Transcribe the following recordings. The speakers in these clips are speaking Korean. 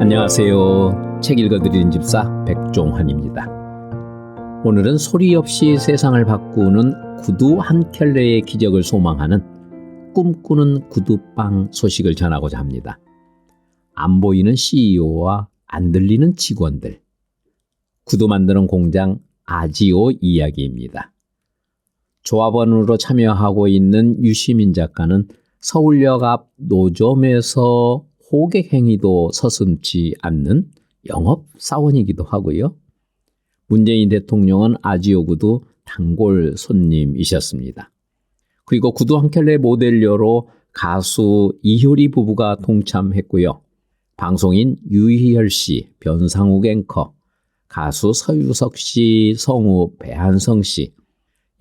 안녕하세요. 책 읽어드리는 집사 백종환입니다. 오늘은 소리 없이 세상을 바꾸는 구두 한 켤레의 기적을 소망하는 꿈꾸는 구두방 소식을 전하고자 합니다. 안 보이는 CEO와 안 들리는 직원들, 구두 만드는 공장 아지오 이야기입니다. 조합원으로 참여하고 있는 유시민 작가는 서울역 앞 노점에서 호객 행위도 서슴지 않는 영업사원이기도 하고요. 문재인 대통령은 아지오 구두 단골 손님이셨습니다. 그리고 구두 한 켤레 모델료로 가수 이효리 부부가 동참했고요. 방송인 유희열 씨, 변상욱 앵커, 가수 서유석 씨, 성우 배한성 씨,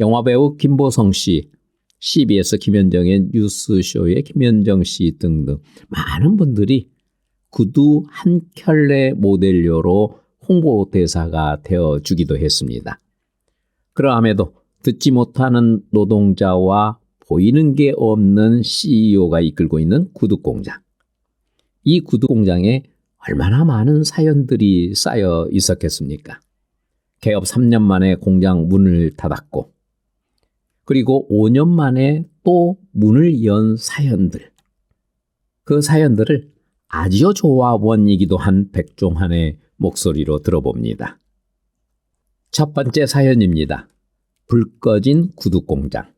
영화배우 김보성 씨, CBS 김현정의 뉴스쇼의 김현정 씨 등등 많은 분들이 구두 한 켤레 모델료로 홍보대사가 되어주기도 했습니다. 그러함에도 듣지 못하는 노동자와 보이는 게 없는 CEO가 이끌고 있는 구두공장. 이 구두공장에 얼마나 많은 사연들이 쌓여 있었겠습니까? 개업 3년 만에 공장 문을 닫았고 그리고 5년 만에 또 문을 연 사연들. 그 사연들을 아지오 조합원이기도 한 백종환의 목소리로 들어봅니다. 첫 번째 사연입니다. 불 꺼진 구두공장.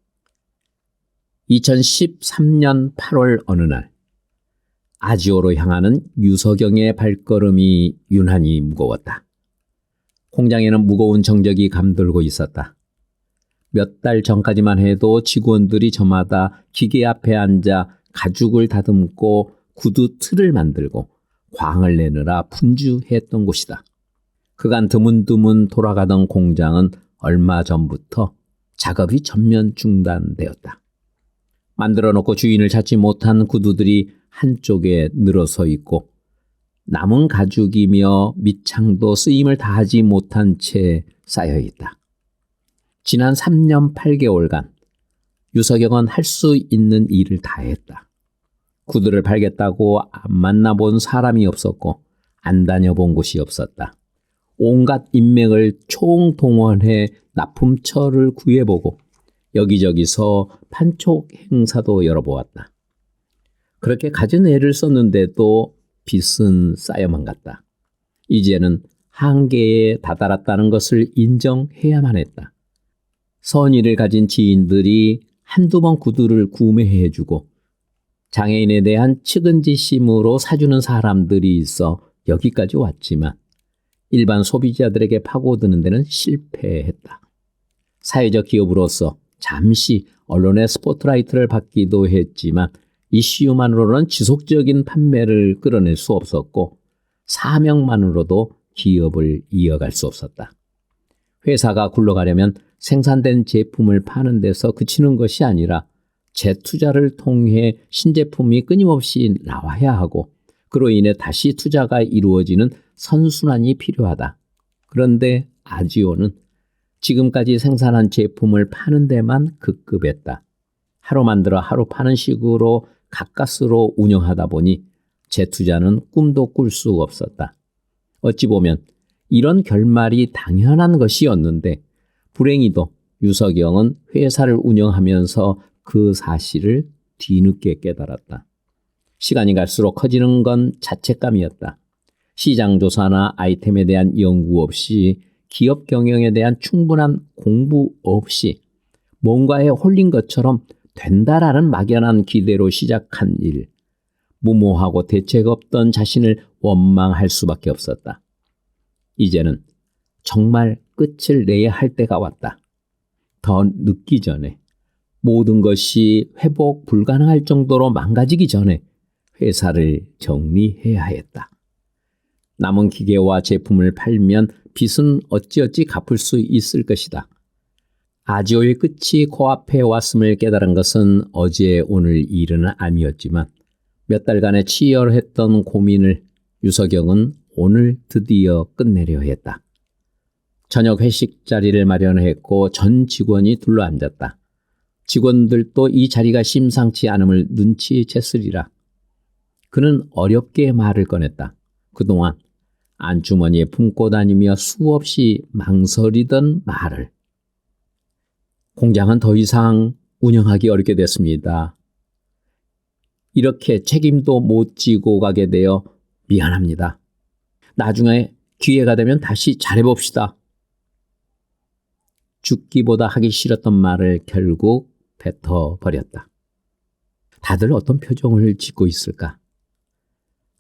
2013년 8월 어느 날 아지오로 향하는 유서경의 발걸음이 유난히 무거웠다. 공장에는 무거운 정적이 감돌고 있었다. 몇 달 전까지만 해도 직원들이 저마다 기계 앞에 앉아 가죽을 다듬고 구두 틀을 만들고 광을 내느라 분주했던 곳이다. 그간 드문드문 돌아가던 공장은 얼마 전부터 작업이 전면 중단되었다. 만들어 놓고 주인을 찾지 못한 구두들이 한쪽에 늘어서 있고 남은 가죽이며 밑창도 쓰임을 다하지 못한 채 쌓여 있다. 지난 3년 8개월간 유서경은 할 수 있는 일을 다 했다. 구두를 팔겠다고 안 만나본 사람이 없었고 안 다녀본 곳이 없었다. 온갖 인맥을 총동원해 납품처를 구해보고 여기저기서 판촉 행사도 열어보았다. 그렇게 갖은 애를 썼는데도 빚은 쌓여만 갔다. 이제는 한계에 다다랐다는 것을 인정해야만 했다. 선의를 가진 지인들이 한두 번 구두를 구매해주고 장애인에 대한 측은지심으로 사주는 사람들이 있어 여기까지 왔지만 일반 소비자들에게 파고드는 데는 실패했다. 사회적 기업으로서 잠시 언론의 스포트라이트를 받기도 했지만 이슈만으로는 지속적인 판매를 끌어낼 수 없었고 사명만으로도 기업을 이어갈 수 없었다. 회사가 굴러가려면 생산된 제품을 파는 데서 그치는 것이 아니라 재투자를 통해 신제품이 끊임없이 나와야 하고 그로 인해 다시 투자가 이루어지는 선순환이 필요하다. 그런데 아지오는 지금까지 생산한 제품을 파는 데만 급급했다. 하루 만들어 하루 파는 식으로 가까스로 운영하다 보니 재투자는 꿈도 꿀 수 없었다. 어찌 보면 이런 결말이 당연한 것이었는데 불행히도 유서경은 회사를 운영하면서 그 사실을 뒤늦게 깨달았다. 시간이 갈수록 커지는 건 자책감이었다. 시장 조사나 아이템에 대한 연구 없이 기업 경영에 대한 충분한 공부 없이 뭔가에 홀린 것처럼 된다라는 막연한 기대로 시작한 일. 무모하고 대책 없던 자신을 원망할 수밖에 없었다. 이제는 정말 끝을 내야 할 때가 왔다. 더 늦기 전에 모든 것이 회복 불가능할 정도로 망가지기 전에 회사를 정리해야 했다. 남은 기계와 제품을 팔면 빚은 어찌어찌 갚을 수 있을 것이다. 아지오의 끝이 코앞에 왔음을 깨달은 것은 어제 오늘 일은 아니었지만 몇 달간의 치열했던 고민을 유서경은 오늘 드디어 끝내려 했다. 저녁 회식 자리를 마련했고 전 직원이 둘러앉았다. 직원들도 이 자리가 심상치 않음을 눈치챘으리라. 그는 어렵게 말을 꺼냈다. 그동안 안주머니에 품고 다니며 수없이 망설이던 말을 공장은 더 이상 운영하기 어렵게 됐습니다. 이렇게 책임도 못 지고 가게 되어 미안합니다. 나중에 기회가 되면 다시 잘해봅시다. 죽기보다 하기 싫었던 말을 결국 뱉어버렸다. 다들 어떤 표정을 짓고 있을까?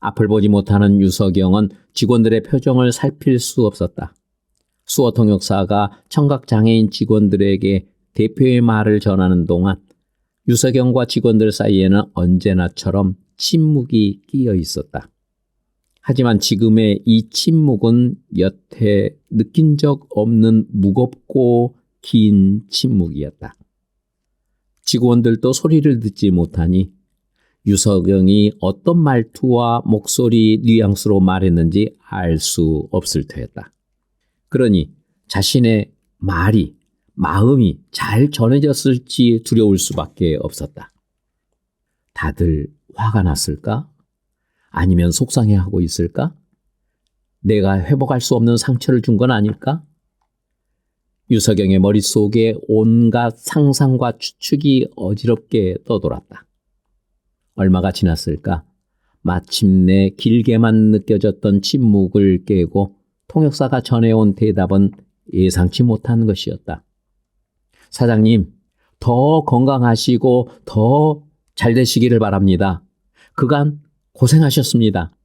앞을 보지 못하는 유석영은 직원들의 표정을 살필 수 없었다. 수어 통역사가 청각장애인 직원들에게 대표의 말을 전하는 동안 유석영과 직원들 사이에는 언제나처럼 침묵이 끼어 있었다. 하지만 지금의 이 침묵은 여태 느낀 적 없는 무겁고 긴 침묵이었다. 직원들도 소리를 듣지 못하니 유석영이 어떤 말투와 목소리 뉘앙스로 말했는지 알 수 없을 터였다. 그러니 자신의 말이, 마음이 잘 전해졌을지 두려울 수밖에 없었다. 다들 화가 났을까? 아니면 속상해하고 있을까? 내가 회복할 수 없는 상처를 준 건 아닐까? 유석영의 머릿속에 온갖 상상과 추측이 어지럽게 떠돌았다. 얼마가 지났을까? 마침내 길게만 느껴졌던 침묵을 깨고 통역사가 전해온 대답은 예상치 못한 것이었다. 사장님, 더 건강하시고 더 잘 되시기를 바랍니다. 그간 고생하셨습니다.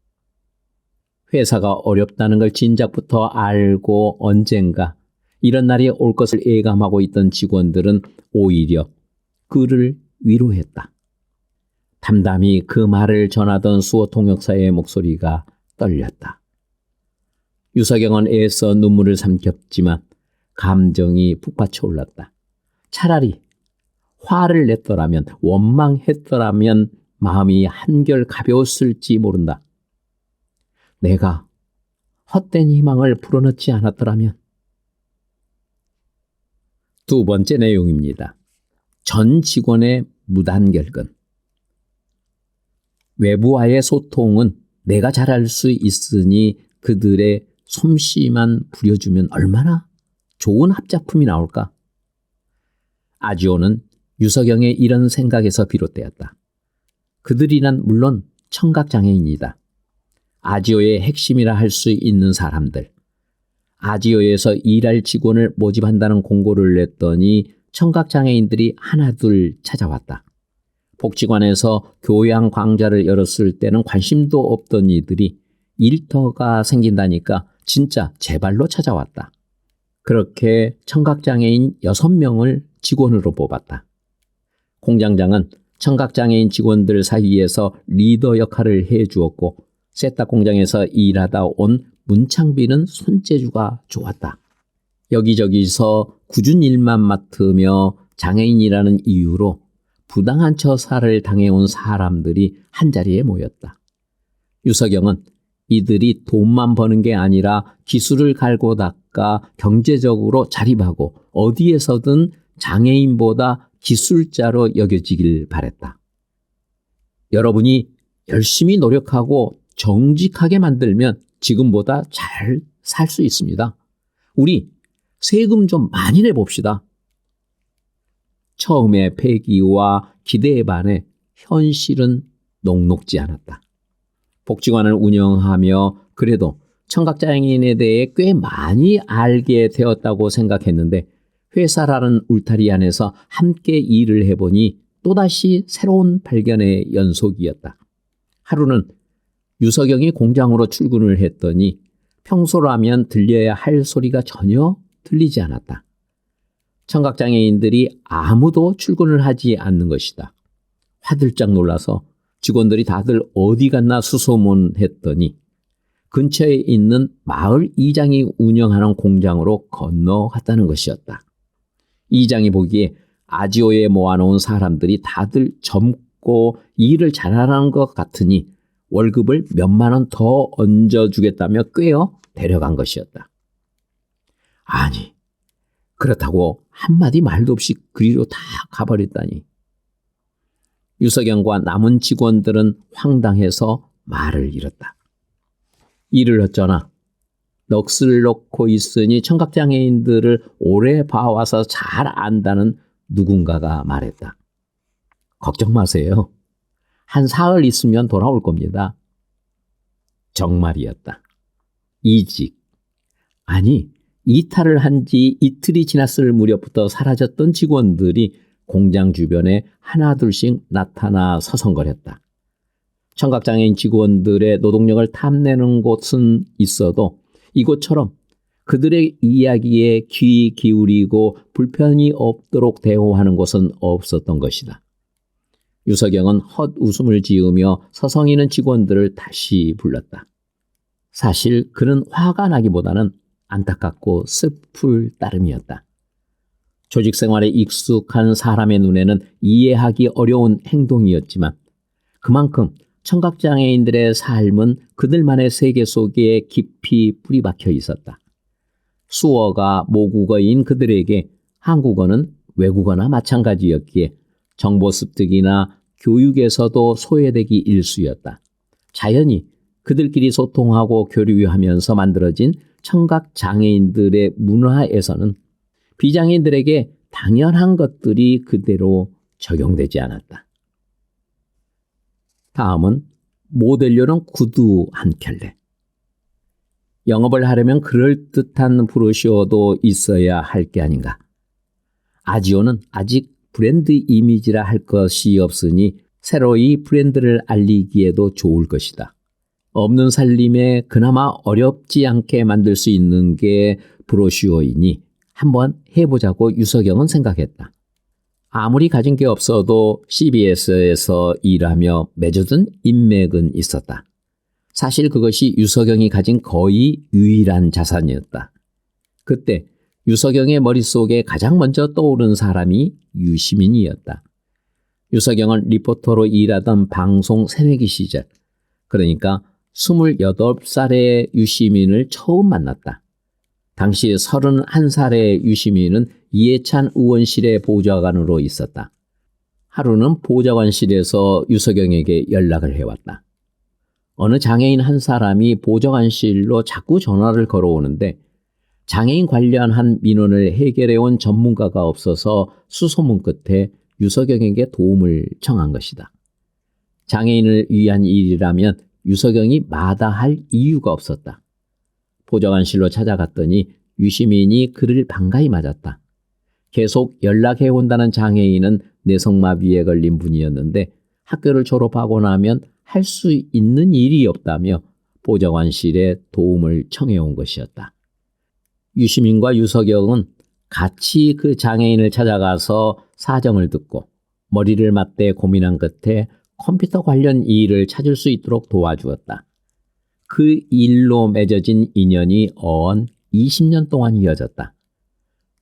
회사가 어렵다는 걸 진작부터 알고 언젠가 이런 날이 올 것을 예감하고 있던 직원들은 오히려 그를 위로했다. 담담히 그 말을 전하던 수어 통역사의 목소리가 떨렸다. 유석영은 애써 눈물을 삼켰지만 감정이 북받쳐 올랐다. 차라리 화를 냈더라면, 원망했더라면 마음이 한결 가벼웠을지 모른다. 내가 헛된 희망을 불어넣지 않았더라면. 두 번째 내용입니다. 전 직원의 무단결근. 외부와의 소통은 내가 잘할 수 있으니 그들의 솜씨만 부려주면 얼마나 좋은 합작품이 나올까? 아지오는 유석영의 이런 생각에서 비롯되었다. 그들이란 물론 청각장애인이다. 아지오의 핵심이라 할 수 있는 사람들. 아지오에서 일할 직원을 모집한다는 공고를 냈더니 청각장애인들이 하나둘 찾아왔다. 복지관에서 교양 강좌를 열었을 때는 관심도 없던 이들이 일터가 생긴다니까 진짜 제 발로 찾아왔다. 그렇게 청각장애인 6명을 직원으로 뽑았다. 공장장은 청각장애인 직원들 사이에서 리더 역할을 해주었고 세탁 공장에서 일하다 온 문창빈은 손재주가 좋았다. 여기저기서 꾸준 일만 맡으며 장애인이라는 이유로 부당한 처사를 당해온 사람들이 한자리에 모였다. 유석영은 이들이 돈만 버는 게 아니라 기술을 갈고 닦아 경제적으로 자립하고 어디에서든 장애인보다 기술자로 여겨지길 바랬다. 여러분이 열심히 노력하고 정직하게 만들면 지금보다 잘 살 수 있습니다. 우리 세금 좀 많이 내봅시다. 처음에 패기와 기대에 반해 현실은 녹록지 않았다. 복지관을 운영하며 그래도 청각장애인에 대해 꽤 많이 알게 되었다고 생각했는데 회사라는 울타리 안에서 함께 일을 해보니 또다시 새로운 발견의 연속이었다. 하루는 유석영이 공장으로 출근을 했더니 평소라면 들려야 할 소리가 전혀 들리지 않았다. 청각장애인들이 아무도 출근을 하지 않는 것이다. 화들짝 놀라서 직원들이 다들 어디 갔나 수소문했더니 근처에 있는 마을 이장이 운영하는 공장으로 건너갔다는 것이었다. 이장이 보기에 아지오에 모아놓은 사람들이 다들 젊고 일을 잘하는 것 같으니 월급을 몇만 원 더 얹어주겠다며 꿰어 데려간 것이었다. 아니, 그렇다고 한마디 말도 없이 그리로 다 가버렸다니. 유석영과 남은 직원들은 황당해서 말을 잃었다. 일을 어쩌나 넋을 놓고 있으니 청각장애인들을 오래 봐와서 잘 안다는 누군가가 말했다. 걱정 마세요. 한 사흘 있으면 돌아올 겁니다. 정말이었다. 이직. 아니, 이탈을 한 지 이틀이 지났을 무렵부터 사라졌던 직원들이 공장 주변에 하나둘씩 나타나 서성거렸다. 청각장애인 직원들의 노동력을 탐내는 곳은 있어도 이곳처럼 그들의 이야기에 귀 기울이고 불편이 없도록 대우하는 곳은 없었던 것이다. 유석영은 헛웃음을 지으며 서성이는 직원들을 다시 불렀다. 사실 그는 화가 나기보다는 안타깝고 슬플 따름이었다. 조직 생활에 익숙한 사람의 눈에는 이해하기 어려운 행동이었지만 그만큼 청각장애인들의 삶은 그들만의 세계 속에 깊이 뿌리박혀 있었다. 수어가 모국어인 그들에게 한국어는 외국어나 마찬가지였기에 정보 습득이나 교육에서도 소외되기 일쑤였다. 자연히 그들끼리 소통하고 교류하면서 만들어진 청각장애인들의 문화에서는 비장애인들에게 당연한 것들이 그대로 적용되지 않았다. 다음은 모델료는 구두 한 켤레. 영업을 하려면 그럴듯한 브로셔도 있어야 할 게 아닌가. 아지오는 아직 브랜드 이미지라 할 것이 없으니 새로이 브랜드를 알리기에도 좋을 것이다. 없는 살림에 그나마 어렵지 않게 만들 수 있는 게 브로슈어이니 한번 해보자고 유석영은 생각했다. 아무리 가진 게 없어도 CBS에서 일하며 맺어둔 인맥은 있었다. 사실 그것이 유석영이 가진 거의 유일한 자산이었다. 그때 유석영의 머릿속에 가장 먼저 떠오른 사람이 유시민이었다. 유석영은 리포터로 일하던 방송 새내기 시절, 그러니까 28살의 유시민을 처음 만났다. 당시 31살의 유시민은 이해찬 의원실의 보좌관으로 있었다. 하루는 보좌관실에서 유석영에게 연락을 해왔다. 어느 장애인 한 사람이 보좌관실로 자꾸 전화를 걸어오는데 장애인 관련한 민원을 해결해온 전문가가 없어서 수소문 끝에 유석영에게 도움을 청한 것이다. 장애인을 위한 일이라면 유석영이 마다할 이유가 없었다. 보좌관실로 찾아갔더니 유시민이 그를 반가이 맞았다. 계속 연락해온다는 장애인은 뇌성마비에 걸린 분이었는데 학교를 졸업하고 나면 할 수 있는 일이 없다며 보좌관실에 도움을 청해온 것이었다. 유시민과 유석영은 같이 그 장애인을 찾아가서 사정을 듣고 머리를 맞대 고민한 끝에 컴퓨터 관련 일을 찾을 수 있도록 도와주었다. 그 일로 맺어진 인연이 어언 20년 동안 이어졌다.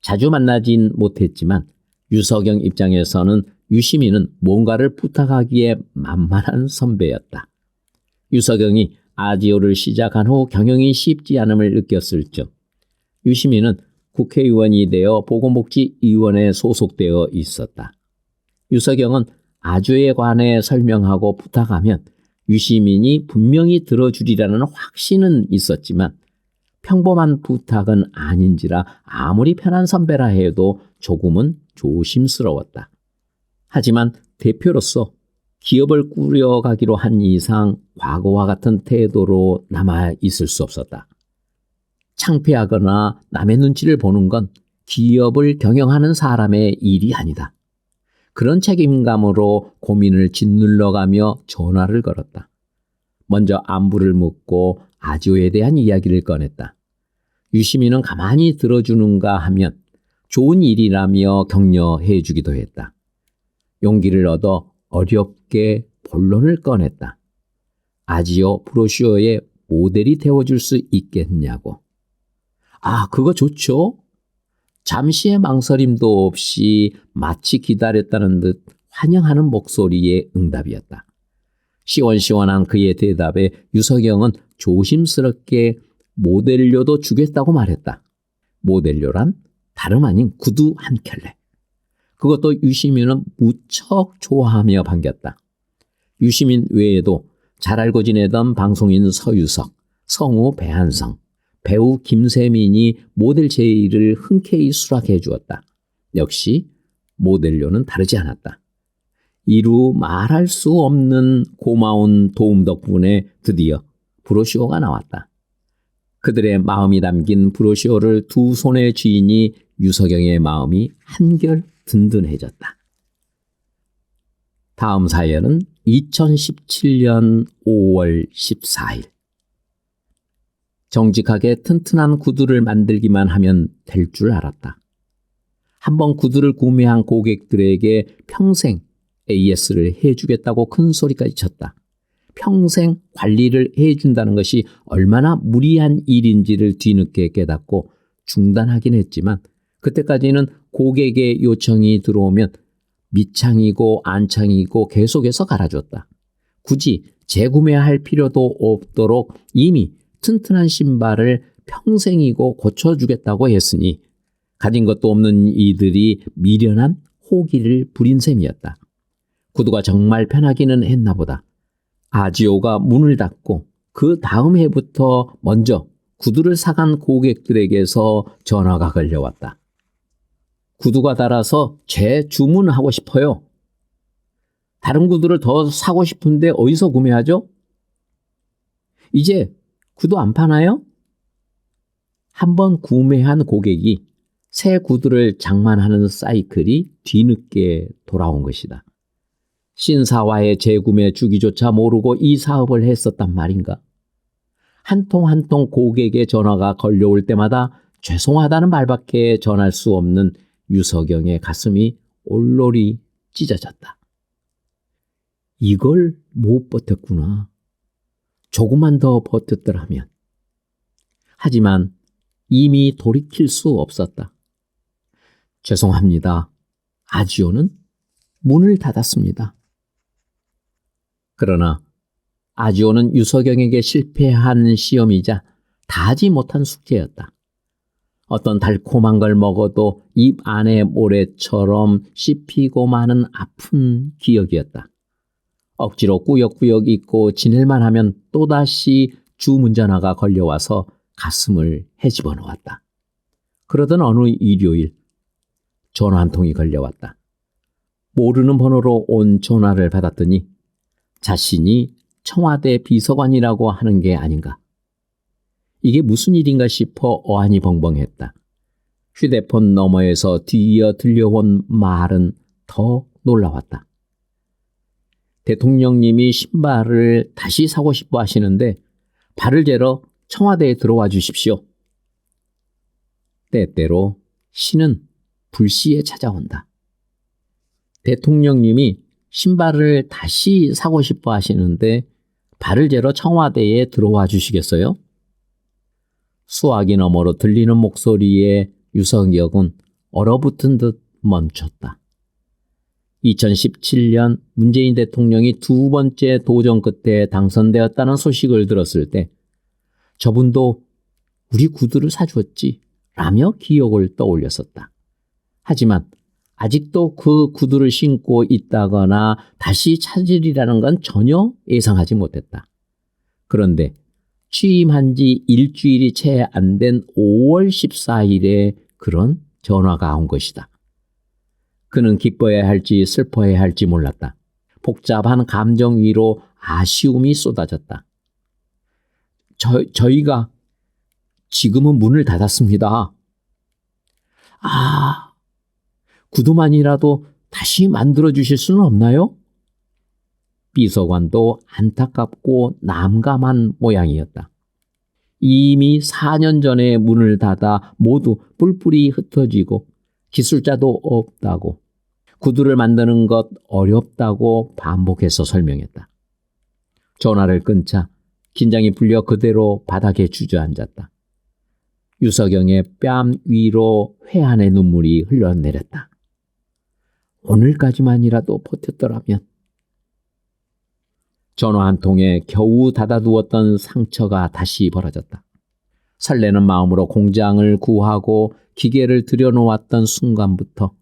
자주 만나진 못했지만 유석영 입장에서는 유시민은 뭔가를 부탁하기에 만만한 선배였다. 유석영이 아지오를 시작한 후 경영이 쉽지 않음을 느꼈을 적 유시민은 국회의원이 되어 보건복지위원회에 소속되어 있었다. 유석영은 아주에 관해 설명하고 부탁하면 유시민이 분명히 들어주리라는 확신은 있었지만 평범한 부탁은 아닌지라 아무리 편한 선배라 해도 조금은 조심스러웠다. 하지만 대표로서 기업을 꾸려가기로 한 이상 과거와 같은 태도로 남아 있을 수 없었다. 창피하거나 남의 눈치를 보는 건 기업을 경영하는 사람의 일이 아니다. 그런 책임감으로 고민을 짓눌러가며 전화를 걸었다. 먼저 안부를 묻고 아지오에 대한 이야기를 꺼냈다. 유시민은 가만히 들어주는가 하면 좋은 일이라며 격려해 주기도 했다. 용기를 얻어 어렵게 본론을 꺼냈다. 아지오 브로슈어의 모델이 되어줄 수 있겠냐고. 아, 그거 좋죠? 잠시의 망설임도 없이 마치 기다렸다는 듯 환영하는 목소리의 응답이었다. 시원시원한 그의 대답에 유석영은 조심스럽게 모델료도 주겠다고 말했다. 모델료란 다름 아닌 구두 한 켤레. 그것도 유시민은 무척 좋아하며 반겼다. 유시민 외에도 잘 알고 지내던 방송인 서유석, 성우 배한성, 배우 김세민이 모델 제의를 흔쾌히 수락해 주었다. 역시 모델료는 다르지 않았다. 이루 말할 수 없는 고마운 도움 덕분에 드디어 브로셔가 나왔다. 그들의 마음이 담긴 브로셔를 두 손에 쥐니 유석영의 마음이 한결 든든해졌다. 다음 사연은 2017년 5월 14일. 정직하게 튼튼한 구두를 만들기만 하면 될 줄 알았다. 한번 구두를 구매한 고객들에게 평생 AS를 해주겠다고 큰 소리까지 쳤다. 평생 관리를 해준다는 것이 얼마나 무리한 일인지를 뒤늦게 깨닫고 중단하긴 했지만 그때까지는 고객의 요청이 들어오면 밑창이고 안창이고 계속해서 갈아줬다. 굳이 재구매할 필요도 없도록 이미 튼튼한 신발을 평생이고 고쳐주겠다고 했으니 가진 것도 없는 이들이 미련한 호기를 부린 셈이었다. 구두가 정말 편하기는 했나 보다. 아지오가 문을 닫고 그 다음 해부터 먼저 구두를 사간 고객들에게서 전화가 걸려왔다. 구두가 닳아서 재주문하고 싶어요. 다른 구두를 더 사고 싶은데 어디서 구매하죠? 이제 구두 안 파나요? 한번 구매한 고객이 새 구두를 장만하는 사이클이 뒤늦게 돌아온 것이다. 신사와의 재구매 주기조차 모르고 이 사업을 했었단 말인가? 한 통 한 통 고객의 전화가 걸려올 때마다 죄송하다는 말밖에 전할 수 없는 유석영의 가슴이 올롤이 찢어졌다. 이걸 못 버텼구나. 조금만 더 버텼더라면. 하지만 이미 돌이킬 수 없었다. 죄송합니다. 아지오는 문을 닫았습니다. 그러나 아지오는 유석영에게 실패한 시험이자 다하지 못한 숙제였다. 어떤 달콤한 걸 먹어도 입 안에 모래처럼 씹히고 마는 아픈 기억이었다. 억지로 꾸역꾸역 잊고 지낼만 하면 또다시 주문 전화가 걸려와서 가슴을 헤집어 놓았다. 그러던 어느 일요일 전화 한 통이 걸려왔다. 모르는 번호로 온 전화를 받았더니 자신이 청와대 비서관이라고 하는 게 아닌가. 이게 무슨 일인가 싶어 어안이 벙벙했다. 휴대폰 너머에서 뒤이어 들려온 말은 더 놀라웠다. 대통령님이 신발을 다시 사고 싶어 하시는데 발을 재러 청와대에 들어와 주십시오. 때때로 신은 불시에 찾아온다. 대통령님이 신발을 다시 사고 싶어 하시는데 발을 재러 청와대에 들어와 주시겠어요? 수화기 너머로 들리는 목소리에 유석영은 얼어붙은 듯 멈췄다. 2017년 문재인 대통령이 두 번째 도전 끝에 당선되었다는 소식을 들었을 때 저분도 우리 구두를 사주었지 라며 기억을 떠올렸었다. 하지만 아직도 그 구두를 신고 있다거나 다시 찾으리라는 건 전혀 예상하지 못했다. 그런데 취임한 지 일주일이 채 안 된 5월 14일에 그런 전화가 온 것이다. 그는 기뻐해야 할지 슬퍼해야 할지 몰랐다. 복잡한 감정 위로 아쉬움이 쏟아졌다. 저희가 지금은 문을 닫았습니다. 구두만이라도 다시 만들어 주실 수는 없나요? 비서관도 안타깝고 난감한 모양이었다. 이미 4년 전에 문을 닫아 모두 뿔뿔이 흩어지고 기술자도 없다고 구두를 만드는 것 어렵다고 반복해서 설명했다. 전화를 끊자 긴장이 풀려 그대로 바닥에 주저앉았다. 유석영의 뺨 위로 회한의 눈물이 흘러내렸다. 오늘까지만이라도 버텼더라면. 전화 한 통에 겨우 닫아두었던 상처가 다시 벌어졌다. 설레는 마음으로 공장을 구하고 기계를 들여놓았던 순간부터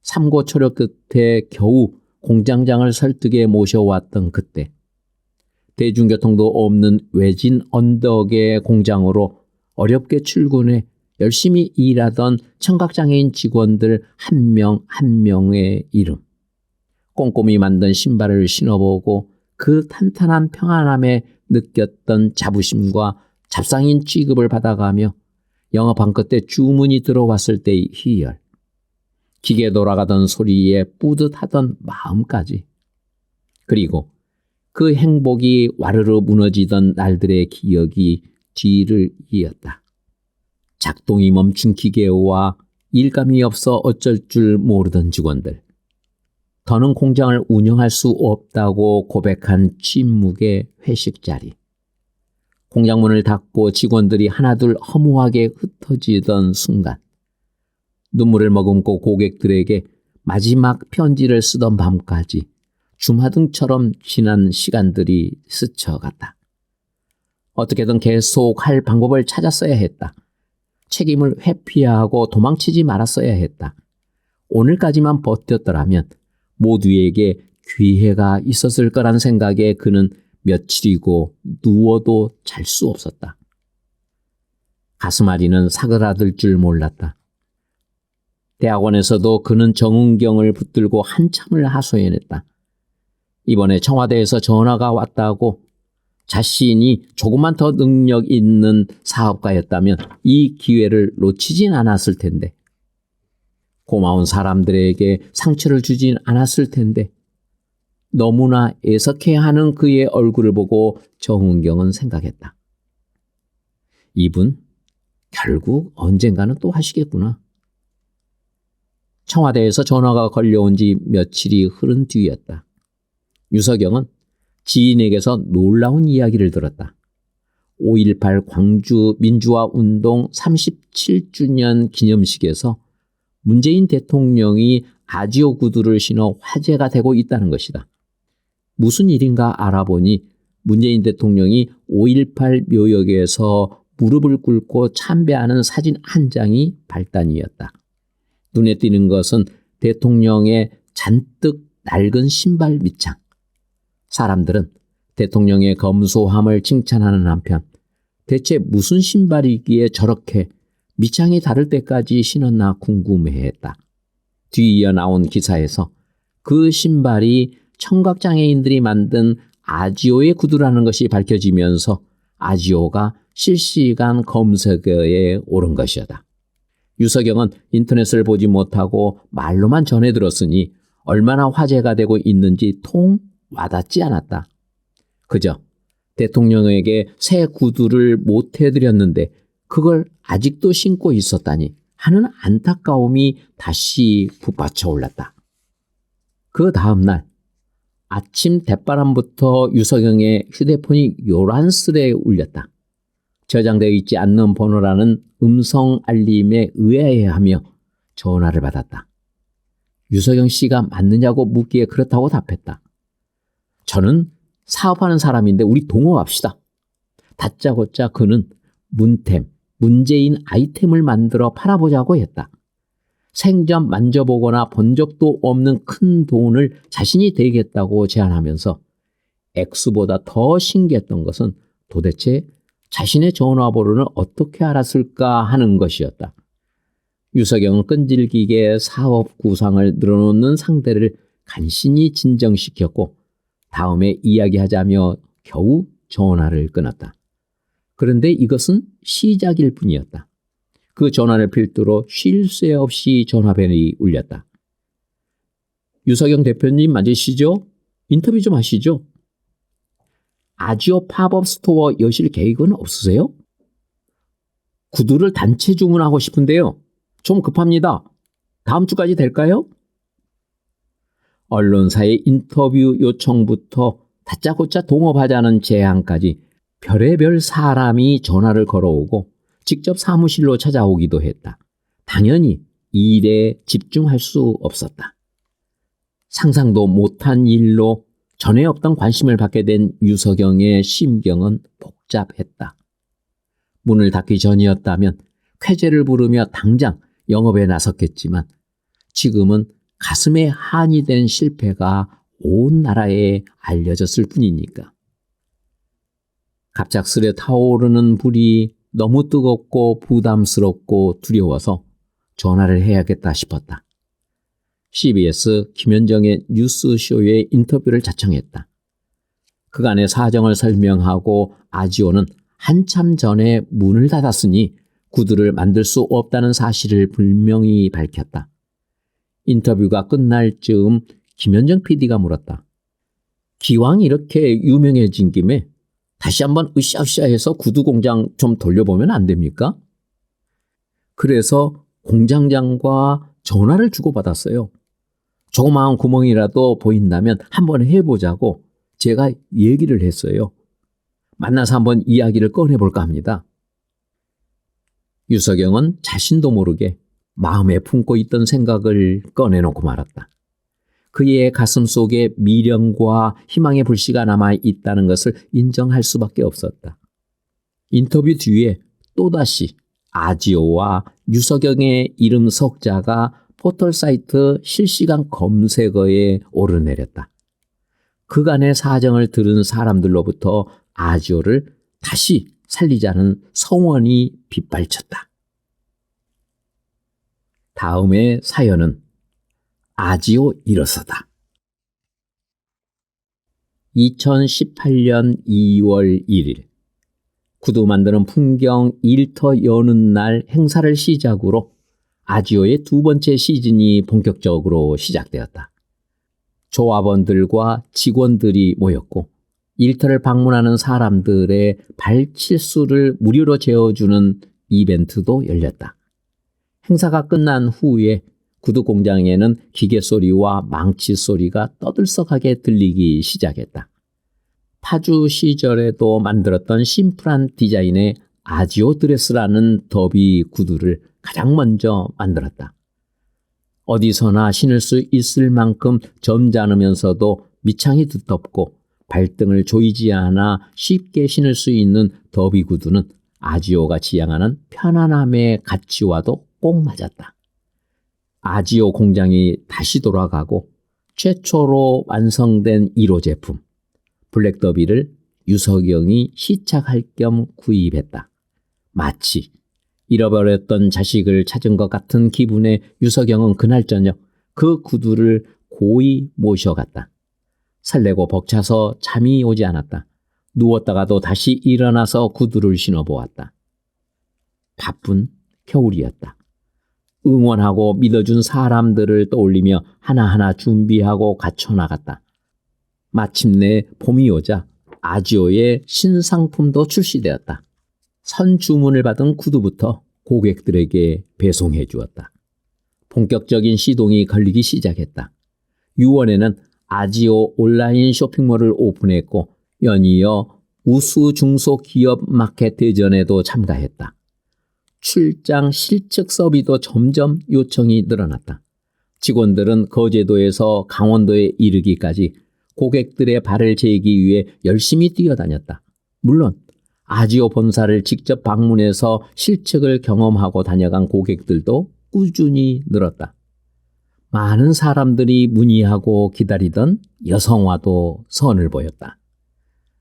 삼고초려 끝에 겨우 공장장을 설득해 모셔왔던 그때 대중교통도 없는 외진 언덕의 공장으로 어렵게 출근해 열심히 일하던 청각장애인 직원들 한 명 한 명의 이름. 꼼꼼히 만든 신발을 신어보고 그 탄탄한 평안함에 느꼈던 자부심과 잡상인 취급을 받아가며 영업한 끝에 주문이 들어왔을 때의 희열. 기계 돌아가던 소리에 뿌듯하던 마음까지. 그리고 그 행복이 와르르 무너지던 날들의 기억이 뒤를 이었다. 작동이 멈춘 기계와 일감이 없어 어쩔 줄 모르던 직원들. 더는 공장을 운영할 수 없다고 고백한 침묵의 회식 자리. 공장 문을 닫고 직원들이 하나둘 허무하게 흩어지던 순간. 눈물을 머금고 고객들에게 마지막 편지를 쓰던 밤까지 주마등처럼 지난 시간들이 스쳐갔다. 어떻게든 계속 할 방법을 찾았어야 했다. 책임을 회피하고 도망치지 말았어야 했다. 오늘까지만 버텼더라면 모두에게 기회가 있었을 거란 생각에 그는 며칠이고 누워도 잘 수 없었다. 가슴앓이는 사그라들 줄 몰랐다. 대학원에서도 그는 정은경을 붙들고 한참을 하소연했다. 이번에 청와대에서 전화가 왔다고 자신이 조금만 더 능력 있는 사업가였다면 이 기회를 놓치진 않았을 텐데, 고마운 사람들에게 상처를 주진 않았을 텐데, 너무나 애석해하는 그의 얼굴을 보고 정은경은 생각했다. 이분 결국 언젠가는 또 하시겠구나. 청와대에서 전화가 걸려온 지 며칠이 흐른 뒤였다. 유석영은 지인에게서 놀라운 이야기를 들었다. 5.18 광주 민주화운동 37주년 기념식에서 문재인 대통령이 아지오 구두를 신어 화제가 되고 있다는 것이다. 무슨 일인가 알아보니 문재인 대통령이 5.18 묘역에서 무릎을 꿇고 참배하는 사진 한 장이 발단이었다. 눈에 띄는 것은 대통령의 잔뜩 낡은 신발 밑창. 사람들은 대통령의 검소함을 칭찬하는 한편 대체 무슨 신발이기에 저렇게 밑창이 다를 때까지 신었나 궁금해했다. 뒤이어 나온 기사에서 그 신발이 청각장애인들이 만든 아지오의 구두라는 것이 밝혀지면서 아지오가 실시간 검색어에 오른 것이었다. 유석영은 인터넷을 보지 못하고 말로만 전해 들었으니 얼마나 화제가 되고 있는지 통 와닿지 않았다. 그저 대통령에게 새 구두를 못 해드렸는데 그걸 아직도 신고 있었다니 하는 안타까움이 다시 북받쳐 올랐다. 그 다음 날 아침 대바람부터 유석영의 휴대폰이 요란스레 울렸다. 저장되어 있지 않는 번호라는 음성 알림에 의아해하며 전화를 받았다. 유석영 씨가 맞느냐고 묻기에 그렇다고 답했다. 저는 사업하는 사람인데 우리 동업합시다. 다짜고짜 그는 문재인 아이템을 만들어 팔아보자고 했다. 생전 만져보거나 본 적도 없는 큰 돈을 자신이 대겠다고 제안하면서 액수보다 더 신기했던 것은 도대체 자신의 전화번호를 어떻게 알았을까 하는 것이었다. 유석영은 끈질기게 사업 구상을 늘어놓는 상대를 간신히 진정시켰고 다음에 이야기하자며 겨우 전화를 끊었다. 그런데 이것은 시작일 뿐이었다. 그 전화를 필두로 쉴 새 없이 전화벨이 울렸다. 유석영 대표님 맞으시죠? 인터뷰 좀 하시죠. 아지오 팝업 스토어 여실 계획은 없으세요? 구두를 단체 주문하고 싶은데요. 좀 급합니다. 다음 주까지 될까요? 언론사의 인터뷰 요청부터 다짜고짜 동업하자는 제안까지 별의별 사람이 전화를 걸어오고 직접 사무실로 찾아오기도 했다. 당연히 일에 집중할 수 없었다. 상상도 못한 일로 전에 없던 관심을 받게 된 유석영의 심경은 복잡했다. 문을 닫기 전이었다면 쾌재를 부르며 당장 영업에 나섰겠지만 지금은 가슴에 한이 된 실패가 온 나라에 알려졌을 뿐이니까. 갑작스레 타오르는 불이 너무 뜨겁고 부담스럽고 두려워서 전화를 해야겠다 싶었다. CBS 김현정의 뉴스쇼에 인터뷰를 자청했다. 그간의 사정을 설명하고 아지오는 한참 전에 문을 닫았으니 구두를 만들 수 없다는 사실을 분명히 밝혔다. 인터뷰가 끝날 즈음 김현정 PD가 물었다. 기왕 이렇게 유명해진 김에 다시 한번 으쌰으쌰해서 구두 공장 좀 돌려보면 안 됩니까? 그래서 공장장과 전화를 주고받았어요. 조그마한 구멍이라도 보인다면 한번 해보자고 제가 얘기를 했어요. 만나서 한번 이야기를 꺼내볼까 합니다. 유석영은 자신도 모르게 마음에 품고 있던 생각을 꺼내놓고 말았다. 그의 가슴 속에 미련과 희망의 불씨가 남아있다는 것을 인정할 수밖에 없었다. 인터뷰 뒤에 또다시 아지오와 유석영의 이름 석자가 포털사이트 실시간 검색어에 오르내렸다. 그간의 사정을 들은 사람들로부터 아지오를 다시 살리자는 성원이 빗발쳤다. 다음의 사연은 아지오 일어서다. 2018년 2월 1일 구두 만드는 풍경 일터 여는 날 행사를 시작으로 아지오의 두 번째 시즌이 본격적으로 시작되었다. 조합원들과 직원들이 모였고 일터를 방문하는 사람들의 발치수를 무료로 재어주는 이벤트도 열렸다. 행사가 끝난 후에 구두 공장에는 기계 소리와 망치 소리가 떠들썩하게 들리기 시작했다. 파주 시절에도 만들었던 심플한 디자인의 아지오 드레스라는 더비 구두를 가장 먼저 만들었다. 어디서나 신을 수 있을 만큼 점잖으면서도 밑창이 두텁고 발등을 조이지 않아 쉽게 신을 수 있는 더비 구두는 아지오가 지향하는 편안함의 가치와도 꼭 맞았다. 아지오 공장이 다시 돌아가고 최초로 완성된 1호 제품 블랙더비를 유석영이 시착할 겸 구입했다. 마치 잃어버렸던 자식을 찾은 것 같은 기분의 유석영은 그날 저녁 그 구두를 고이 모셔갔다. 설레고 벅차서 잠이 오지 않았다. 누웠다가도 다시 일어나서 구두를 신어보았다. 바쁜 겨울이었다. 응원하고 믿어준 사람들을 떠올리며 하나하나 준비하고 갖춰나갔다. 마침내 봄이 오자 아지오의 신상품도 출시되었다. 선주문을 받은 구두부터 고객들에게 배송해 주었다. 본격적인 시동이 걸리기 시작했다. 6월에는 아지오 온라인 쇼핑몰을 오픈했고 연이어 우수 중소기업 마켓 대전에도 참가했다. 출장 실측 서비도 점점 요청이 늘어났다. 직원들은 거제도에서 강원도에 이르기까지 고객들의 발을 재기 위해 열심히 뛰어다녔다. 물론 아지오 본사를 직접 방문해서 실측을 경험하고 다녀간 고객들도 꾸준히 늘었다. 많은 사람들이 문의하고 기다리던 여성화도 선을 보였다.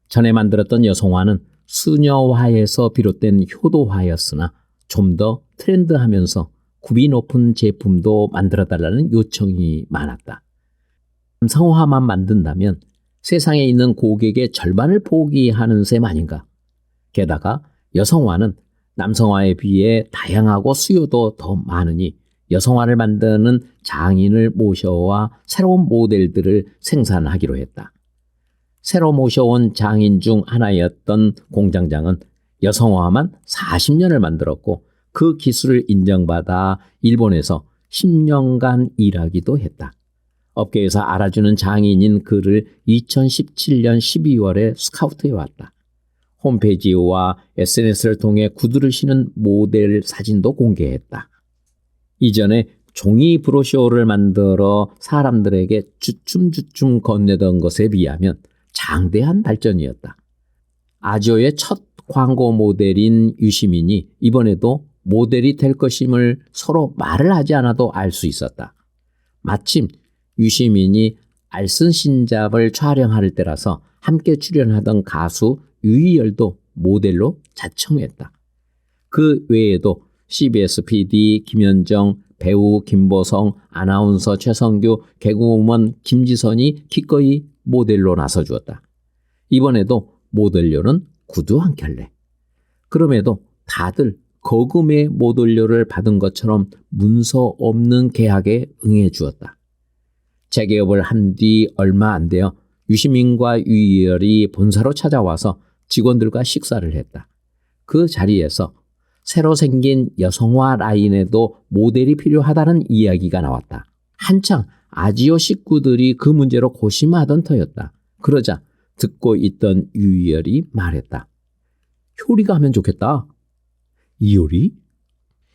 전에 만들었던 여성화는 수녀화에서 비롯된 효도화였으나 좀 더 트렌드하면서 굽이 높은 제품도 만들어달라는 요청이 많았다. 남성화만 만든다면 세상에 있는 고객의 절반을 포기하는 셈 아닌가. 게다가 여성화는 남성화에 비해 다양하고 수요도 더 많으니 여성화를 만드는 장인을 모셔와 새로운 모델들을 생산하기로 했다. 새로 모셔온 장인 중 하나였던 공장장은 여성화만 40년을 만들었고 그 기술을 인정받아 일본에서 10년간 일하기도 했다. 업계에서 알아주는 장인인 그를 2017년 12월에 스카우트해 왔다. 홈페이지와 SNS를 통해 구두를 신은 모델 사진도 공개했다. 이전에 종이 브로셔를 만들어 사람들에게 주춤주춤 건네던 것에 비하면 장대한 발전이었다. 아지오의 첫 광고 모델인 유시민이 이번에도 모델이 될 것임을 서로 말을 하지 않아도 알 수 있었다. 마침 유시민이 알쓴 신잡을 촬영할 때라서 함께 출연하던 가수 유희열도 모델로 자청했다. 그 외에도 CBS PD 김현정, 배우 김보성, 아나운서 최성규, 개그우먼 김지선이 기꺼이 모델로 나서주었다. 이번에도 모델료는 구두 한 켤레. 그럼에도 다들 거금의 모델료를 받은 것처럼 문서 없는 계약에 응해 주었다. 재개업을 한 뒤 얼마 안 되어 유시민과 유희열이 본사로 찾아와서 직원들과 식사를 했다. 그 자리에서 새로 생긴 여성화 라인에도 모델이 필요하다는 이야기가 나왔다. 한창 아지오 식구들이 그 문제로 고심하던 터였다. 그러자 듣고 있던 유희열이 말했다. 효리가 하면 좋겠다. 이효리?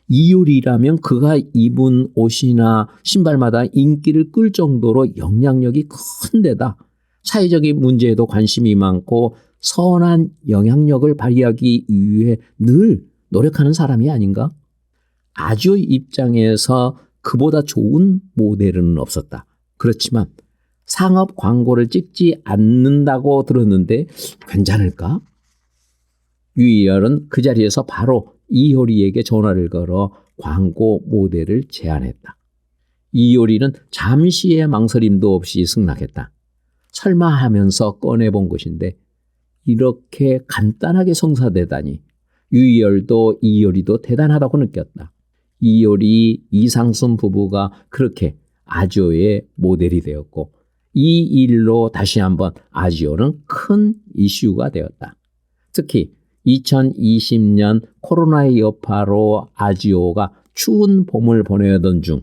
이효리라면 그가 입은 옷이나 신발마다 인기를 끌 정도로 영향력이 큰 데다 사회적인 문제에도 관심이 많고 선한 영향력을 발휘하기 위해 늘 노력하는 사람이 아닌가? 아지오 입장에서 그보다 좋은 모델은 없었다. 그렇지만 상업 광고를 찍지 않는다고 들었는데 괜찮을까? 유희열은 그 자리에서 바로 이효리에게 전화를 걸어 광고 모델을 제안했다. 이효리는 잠시의 망설임도 없이 승낙했다. 설마 하면서 꺼내본 것인데 이렇게 간단하게 성사되다니 유희열도 이효리도 대단하다고 느꼈다. 이효리, 이상순 부부가 그렇게 아지오의 모델이 되었고 이 일로 다시 한번 아지오는 큰 이슈가 되었다. 특히 2020년 코로나의 여파로 아지오가 추운 봄을 보내던 중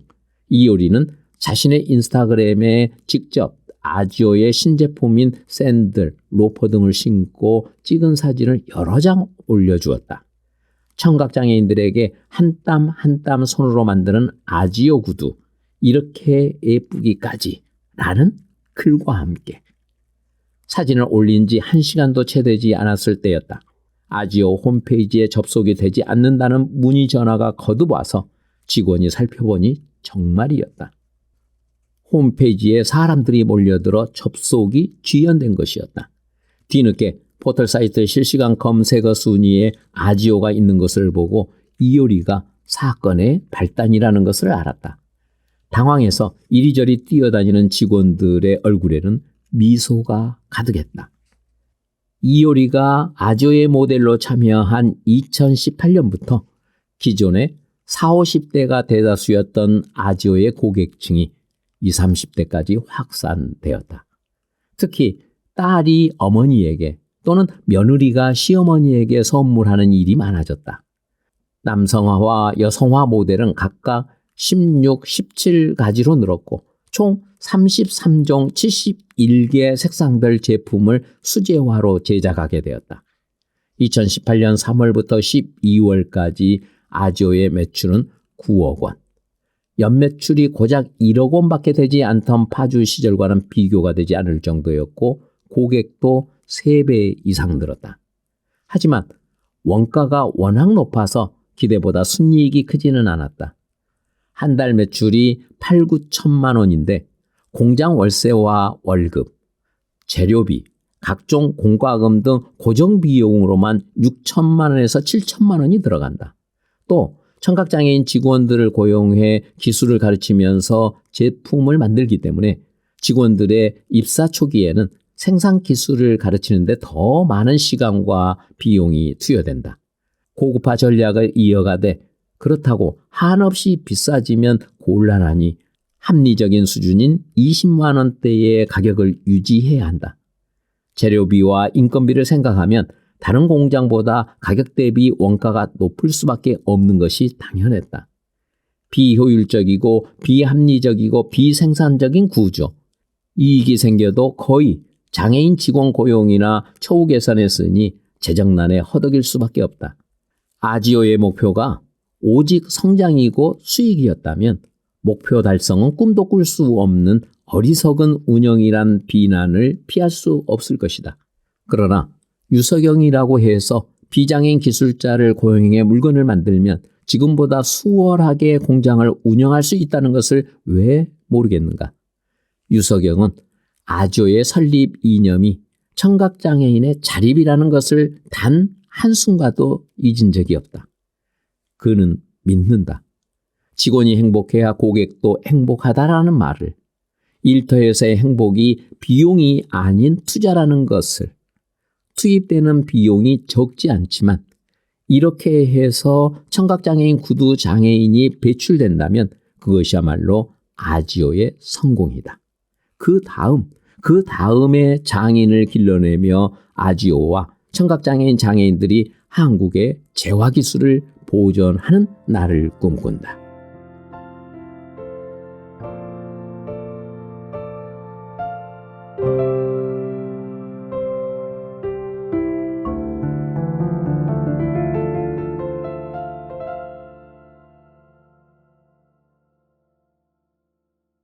이효리는 자신의 인스타그램에 직접 아지오의 신제품인 샌들, 로퍼 등을 신고 찍은 사진을 여러 장 올려주었다. 청각장애인들에게 한 땀 한 땀 손으로 만드는 아지오 구두, 이렇게 예쁘기까지 라는 글과 함께 사진을 올린 지 1시간도 채 되지 않았을 때였다. 아지오 홈페이지에 접속이 되지 않는다는 문의 전화가 거듭 와서 직원이 살펴보니 정말이었다. 홈페이지에 사람들이 몰려들어 접속이 지연된 것이었다. 뒤늦게 포털 사이트 실시간 검색어 순위에 아지오가 있는 것을 보고 이효리가 사건의 발단이라는 것을 알았다. 당황해서 이리저리 뛰어다니는 직원들의 얼굴에는 미소가 가득했다. 이효리가 아지오의 모델로 참여한 2018년부터 기존에 40, 50대가 대다수였던 아지오의 고객층이 20, 30대까지 확산되었다. 특히 딸이 어머니에게 또는 며느리가 시어머니에게 선물하는 일이 많아졌다. 남성화와 여성화 모델은 각각 16, 17가지로 늘었고 총 33종 71개 색상별 제품을 수제화로 제작하게 되었다. 2018년 3월부터 12월까지 아지오의 매출은 9억 원. 연매출이 고작 1억 원밖에 되지 않던 파주 시절과는 비교가 되지 않을 정도였고 고객도 3배 이상 늘었다. 하지만 원가가 워낙 높아서 기대보다 순이익이 크지는 않았다. 한 달 매출이 8, 9천만 원인데 공장 월세와 월급, 재료비, 각종 공과금 등 고정 비용으로만 6천만 원에서 7천만 원이 들어간다. 또 청각장애인 직원들을 고용해 기술을 가르치면서 제품을 만들기 때문에 직원들의 입사 초기에는 생산 기술을 가르치는데 더 많은 시간과 비용이 투여된다. 고급화 전략을 이어가되 그렇다고 한없이 비싸지면 곤란하니 합리적인 수준인 20만 원대의 가격을 유지해야 한다. 재료비와 인건비를 생각하면 다른 공장보다 가격 대비 원가가 높을 수밖에 없는 것이 당연했다. 비효율적이고 비합리적이고 비생산적인 구조. 이익이 생겨도 거의 장애인 직원 고용이나 처우 개선에 쓰니 재정난에 허덕일 수밖에 없다. 아지오의 목표가 오직 성장이고 수익이었다면 목표 달성은 꿈도 꿀 수 없는 어리석은 운영이란 비난을 피할 수 없을 것이다. 그러나 유석영이라고 해서 비장애인 기술자를 고용해 물건을 만들면 지금보다 수월하게 공장을 운영할 수 있다는 것을 왜 모르겠는가? 유석영은 아지오의 설립 이념이 청각장애인의 자립이라는 것을 단 한순간도 잊은 적이 없다. 그는 믿는다. 직원이 행복해야 고객도 행복하다라는 말을, 일터에서의 행복이 비용이 아닌 투자라는 것을, 투입되는 비용이 적지 않지만 이렇게 해서 청각장애인 구두 장애인이 배출된다면 그것이야말로 아지오의 성공이다. 그 다음에 장인을 길러내며 아지오와 청각장애인 장애인들이 한국의 재화기술을 보존하는 날을 꿈꾼다.